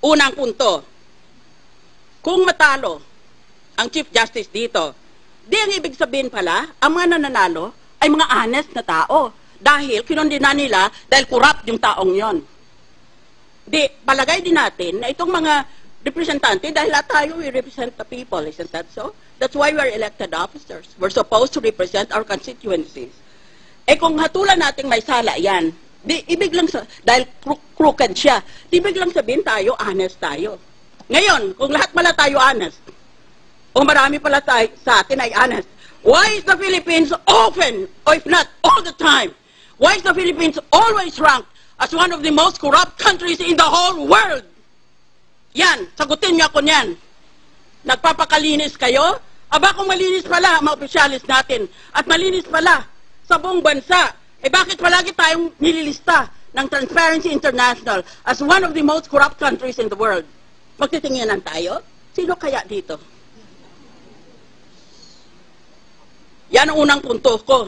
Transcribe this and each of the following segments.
Unang punto, kung matalo ang Chief Justice dito, di ang ibig sabihin pala, ang mga nananalo ay mga honest na tao. Dahil kinondena nila dahil corrupt yung taong yon. Di, palagay din natin na itong mga representante, dahil lahat tayo, we represent the people, isn't that so? That's why we are elected officers. We're supposed to represent our constituencies. Eh kung hatulan nating may sala yan, di, ibig lang dahil crooked siya, di ibig lang sabihin tayo, honest tayo. Ngayon, kung lahat pala tayo honest, o marami pala tayo sa atin ay honest, why is the Philippines often, or if not all the time, why is the Philippines always ranked as one of the most corrupt countries in the whole world? Yan, sagutin niyo ako niyan. Nagpapakalinis kayo? Aba kung malinis pala ang mga opisyalis natin at malinis pala sa buong bansa, eh bakit palagi tayong nililista ng Transparency International as one of the most corrupt countries in the world? Magtitinginan tayo? Sino kaya dito? Yan ang unang punto ko.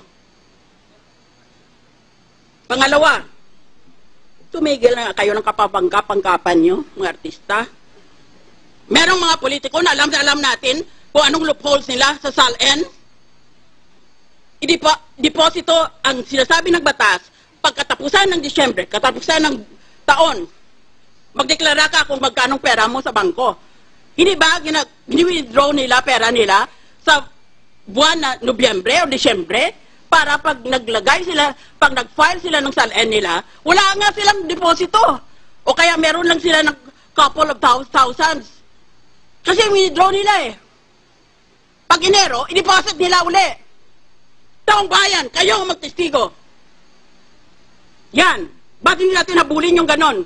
Pangalawa, tumigil na kayo ng kapabangga-panggapan nyo, mga artista. Merong mga politiko na alam natin kung anong loopholes nila sa SALN. Deposito ang sinasabi ng batas pagkatapusan ng Disyembre, katapusan ng taon, magdeklara ka kung magkanong pera mo sa bangko. Hindi ba gini-withdraw nila pera nila sa buwan na Nobyembre o Disyembre? Para pag naglagay sila, pag nag-file sila ng SALN nila, wala nga silang deposito. O kaya meron lang sila ng couple of thousands. Kasi withdraw nila eh. Pag Enero, i-deposit nila uli. Taong bayan, kayo ang magtestigo. Yan. Bakit hindi natin habulin yung ganon?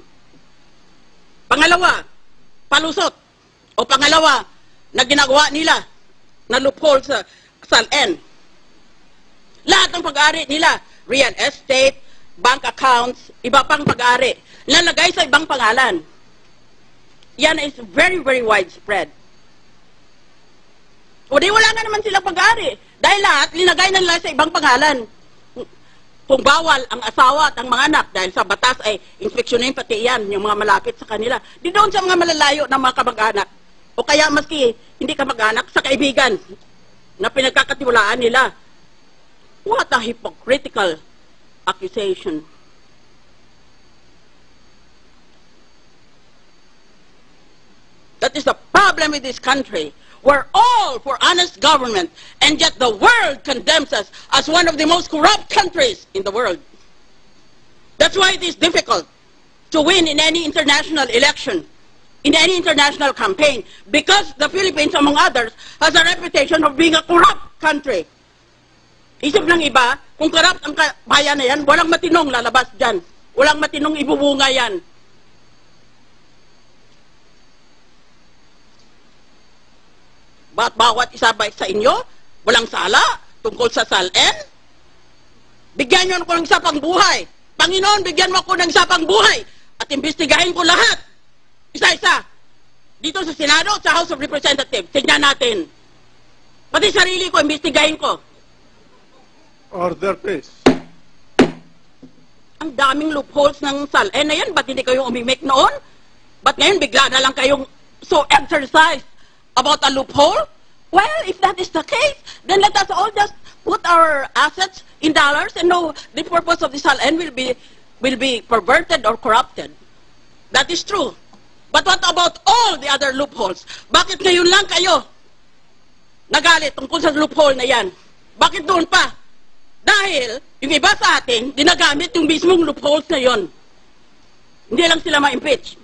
Pangalawa, palusot. O pangalawa, na ginagawa nila na loophole sa SALN. Lahat ng pag-aari nila, real estate, bank accounts, iba pang pag-aari, lalagay sa ibang pangalan. Yan is very, very widespread. O di wala nga naman silang pag-aari. Dahil lahat, linagay na nila sa ibang pangalan. Kung bawal ang asawa at ang mga anak, dahil sa batas ay inspeksyonin pati yan, yung mga malapit sa kanila. Di doon sa mga malalayo ng mga kamag-anak. O kaya maski hindi kamag-anak, sa kaibigan na pinagkakatiwalaan nila. What a hypocritical accusation. That is the problem with this country. We're all for honest government, and yet the world condemns us as one of the most corrupt countries in the world. That's why it is difficult to win in any international election, in any international campaign, because the Philippines, among others, has a reputation of being a corrupt country. Isip ng iba, kung corrupt ang bayan na yan, walang matinong lalabas dyan. Walang matinong ibubunga yan. Bawat isa ba sa inyo, walang sala tungkol sa SALN? Bigyan nyo ako ng isa pang buhay. Panginoon, bigyan mo ako ng isa pang buhay. At imbestigahin ko lahat. Isa-isa. Dito sa Senado, sa House of Representatives, tignan natin. Pati sarili ko, imbestigahin ko. Order, please. Ang daming loopholes ng SALN na yan. Ba't hindi kayo umimik noon? Ba't ngayon bigla na lang kayong so exercised about a loophole? Well, if that is the case, then let us all just put our assets in dollars and know the purpose of the SALN will be perverted or corrupted. That is true. But what about all the other loopholes? Bakit ngayon lang kayo nagalit tungkol sa loophole na yan? Bakit doon pa? Dahil yung iba sa atin, dinagamit yung mismong loopholes na yon. Hindi lang sila ma-impeach.